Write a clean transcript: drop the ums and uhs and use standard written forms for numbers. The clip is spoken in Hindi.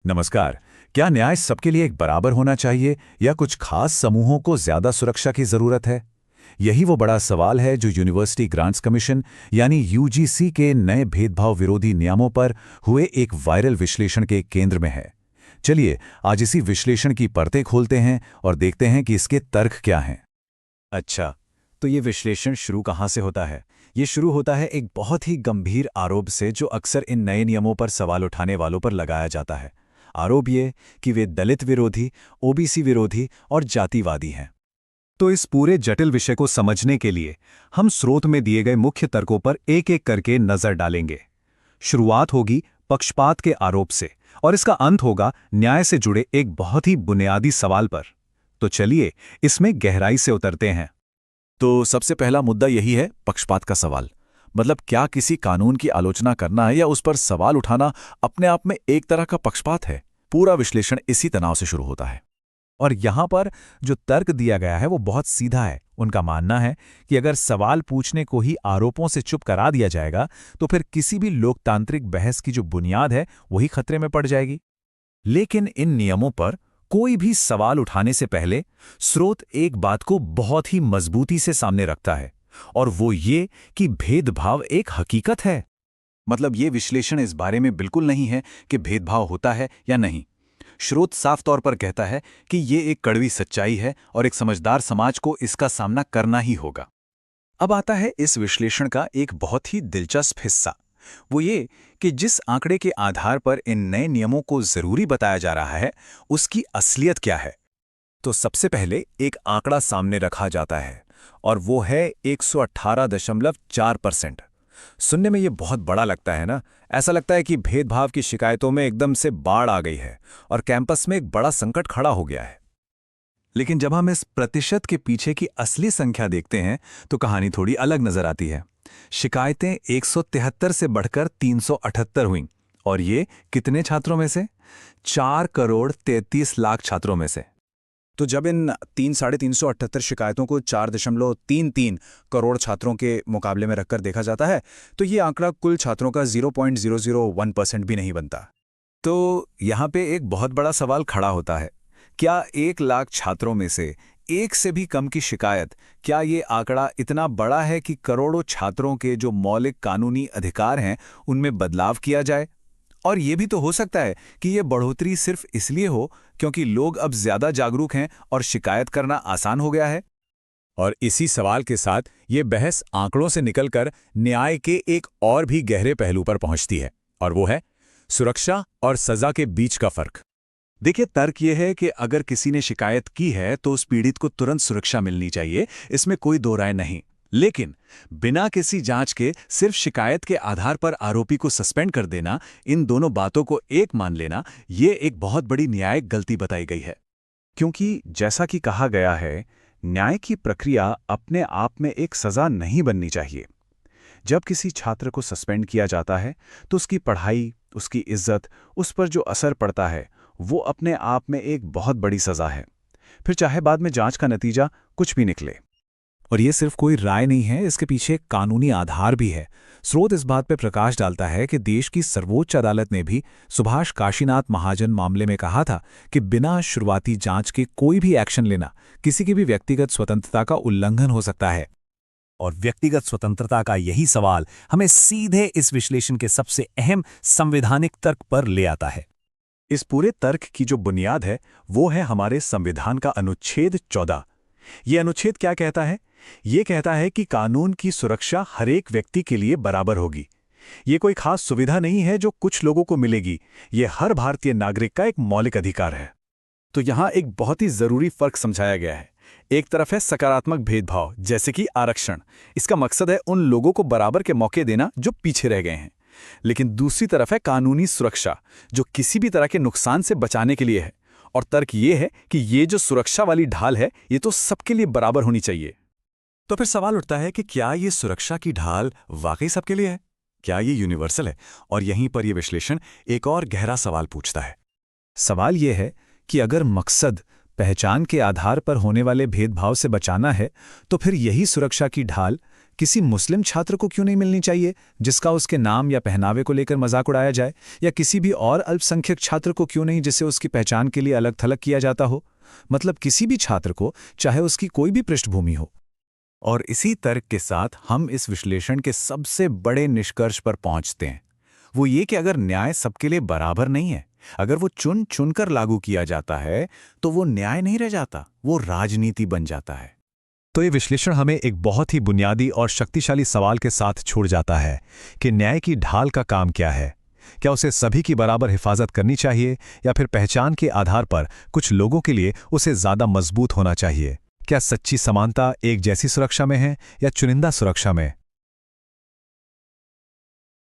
नमस्कार। क्या न्याय सबके लिए एक बराबर होना चाहिए या कुछ खास समूहों को ज्यादा सुरक्षा की जरूरत है? यही वो बड़ा सवाल है जो यूनिवर्सिटी ग्रांट्स कमीशन यानी यूजीसी के नए भेदभाव विरोधी नियमों पर हुए एक वायरल विश्लेषण के केंद्र में है। चलिए आज इसी विश्लेषण की परतें खोलते हैं और देखते हैं कि इसके तर्क क्या हैं। अच्छा, तो ये विश्लेषण शुरू कहाँ से होता है? ये शुरू होता है एक बहुत ही गंभीर आरोप से जो अक्सर इन नए नियमों पर सवाल उठाने वालों पर लगाया जाता है। आरोप ये कि वे दलित विरोधी, ओबीसी विरोधी और जातिवादी हैं। तो इस पूरे जटिल विषय को समझने के लिए हम स्रोत में दिए गए मुख्य तर्कों पर एक-एक करके नजर डालेंगे। शुरुआत होगी पक्षपात के आरोप से और इसका अंत होगा न्याय से जुड़े एक बहुत ही बुनियादी सवाल पर। तो चलिए इसमें गहराई से उतरते हैं। तो सबसे पहला मुद्दा यही है, पक्षपात का सवाल। मतलब क्या किसी कानून की आलोचना करना है या उस पर सवाल उठाना अपने आप में एक तरह का पक्षपात है? पूरा विश्लेषण इसी तनाव से शुरू होता है। और यहाँ पर जो तर्क दिया गया है वो बहुत सीधा है। उनका मानना है कि अगर सवाल पूछने को ही आरोपों से चुप करा दिया जाएगा तो फिर किसी भी लोकतांत्रिक बहस की जो बुनियाद है वही खतरे में पड़ जाएगी। लेकिन इन नियमों पर कोई भी सवाल उठाने से पहले स्रोत एक बात को बहुत ही मजबूती से सामने रखता है, और वो ये कि भेदभाव एक हकीकत है। मतलब ये विश्लेषण इस बारे में बिल्कुल नहीं है कि भेदभाव होता है या नहीं। स्रोत साफ तौर पर कहता है कि ये एक कड़वी सच्चाई है और एक समझदार समाज को इसका सामना करना ही होगा। अब आता है इस विश्लेषण का एक बहुत ही दिलचस्प हिस्सा। वो ये कि जिस आंकड़े के आधार पर इन नए नियमों को जरूरी बताया जा रहा है उसकी असलियत क्या है। तो सबसे पहले एक आंकड़ा सामने रखा जाता है और वो है 118.4%। सुनने में ये बहुत बड़ा लगता है ना। ऐसा लगता है कि भेदभाव की शिकायतों में एकदम से बाढ़ आ गई है और कैंपस में एक बड़ा संकट खड़ा हो गया है। लेकिन जब हम इस प्रतिशत के पीछे की असली संख्या देखते हैं तो कहानी थोड़ी अलग नजर आती है। शिकायतें 173 से बढ़कर 378 हुईं, और ये कितने छात्रों में से? 4,33,00,000 छात्रों में से। तो जब इन 3,378 शिकायतों को 4.33 करोड़ छात्रों के मुकाबले में रखकर देखा जाता है तो ये आंकड़ा कुल छात्रों का 0.001% भी नहीं बनता। तो यहाँ पे एक बहुत बड़ा सवाल खड़ा होता है, क्या 1,00,000 छात्रों में से एक से भी कम की शिकायत, क्या ये आंकड़ा इतना बड़ा है कि करोड़ों छात्रों के जो मौलिक कानूनी अधिकार हैं उनमें बदलाव किया जाए? और ये भी तो हो सकता है कि ये बढ़ोतरी सिर्फ इसलिए हो क्योंकि लोग अब ज्यादा जागरूक हैं और शिकायत करना आसान हो गया है। और इसी सवाल के साथ ये बहस आंकड़ों से निकलकर न्याय के एक और भी गहरे पहलू पर पहुंचती है, और वो है सुरक्षा और सजा के बीच का फर्क। देखिए, तर्क ये है कि अगर किसी ने शिकायत की है तो उस पीड़ित को तुरंत सुरक्षा मिलनी चाहिए, इसमें कोई दो राय नहीं। लेकिन बिना किसी जांच के सिर्फ शिकायत के आधार पर आरोपी को सस्पेंड कर देना, इन दोनों बातों को एक मान लेना, ये एक बहुत बड़ी न्यायिक गलती बताई गई है। क्योंकि जैसा कि कहा गया है, न्याय की प्रक्रिया अपने आप में एक सजा नहीं बननी चाहिए। जब किसी छात्र को सस्पेंड किया जाता है तो उसकी पढ़ाई, उसकी इज्जत, उस पर जो असर पड़ता है वो अपने आप में एक बहुत बड़ी सजा है, फिर चाहे बाद में जांच का नतीजा कुछ भी निकले। और ये सिर्फ कोई राय नहीं है, इसके पीछे एक कानूनी आधार भी है। स्रोत इस बात पर प्रकाश डालता है कि देश की सर्वोच्च अदालत ने भी सुभाष काशीनाथ महाजन मामले में कहा था कि बिना शुरुआती जांच के कोई भी एक्शन लेना किसी की भी व्यक्तिगत स्वतंत्रता का उल्लंघन हो सकता है। और व्यक्तिगत स्वतंत्रता का यही सवाल हमें सीधे इस विश्लेषण के सबसे अहम संवैधानिक तर्क पर ले आता है। इस पूरे तर्क की जो बुनियाद है वो है हमारे संविधान का अनुच्छेद 14। ये अनुच्छेद क्या कहता है? ये कहता है कि कानून की सुरक्षा हर एक व्यक्ति के लिए बराबर होगी। ये कोई खास सुविधा नहीं है जो कुछ लोगों को मिलेगी, ये हर भारतीय नागरिक का एक मौलिक अधिकार है। तो यहाँ एक बहुत ही जरूरी फर्क समझाया गया है। एक तरफ है सकारात्मक भेदभाव जैसे कि आरक्षण, इसका मकसद है उन लोगों को बराबर के मौके देना जो पीछे रह गए हैं। लेकिन दूसरी तरफ है कानूनी सुरक्षा, जो किसी भी तरह के नुकसान से बचाने के लिए है। और तर्क ये है कि ये जो सुरक्षा वाली ढाल है ये तो सबके लिए बराबर होनी चाहिए। तो फिर सवाल उठता है कि क्या ये सुरक्षा की ढाल वाकई सबके लिए है? क्या ये यूनिवर्सल है? और यहीं पर यह विश्लेषण एक और गहरा सवाल पूछता है। सवाल यह है कि अगर मकसद पहचान के आधार पर होने वाले भेदभाव से बचाना है तो फिर यही सुरक्षा की ढाल किसी मुस्लिम छात्र को क्यों नहीं मिलनी चाहिए जिसका उसके नाम या पहनावे को लेकर मजाक उड़ाया जाए, या किसी भी और अल्पसंख्यक छात्र को क्यों नहीं जिसे उसकी पहचान के लिए अलग थलग किया जाता हो? मतलब किसी भी छात्र को, चाहे उसकी कोई भी पृष्ठभूमि हो। और इसी तर्क के साथ हम इस विश्लेषण के सबसे बड़े निष्कर्ष पर पहुंचते हैं। वो ये कि अगर न्याय सबके लिए बराबर नहीं है, अगर वो चुन चुनकर लागू किया जाता है, तो वो न्याय नहीं रह जाता, वो राजनीति बन जाता है। तो ये विश्लेषण हमें एक बहुत ही बुनियादी और शक्तिशाली सवाल के साथ छोड़ जाता है कि न्याय की ढाल का काम क्या है। क्या उसे सभी की बराबर हिफाजत करनी चाहिए, या फिर पहचान के आधार पर कुछ लोगों के लिए उसे ज़्यादा मजबूत होना चाहिए? क्या सच्ची समानता एक जैसी सुरक्षा में है या चुनिंदा सुरक्षा में?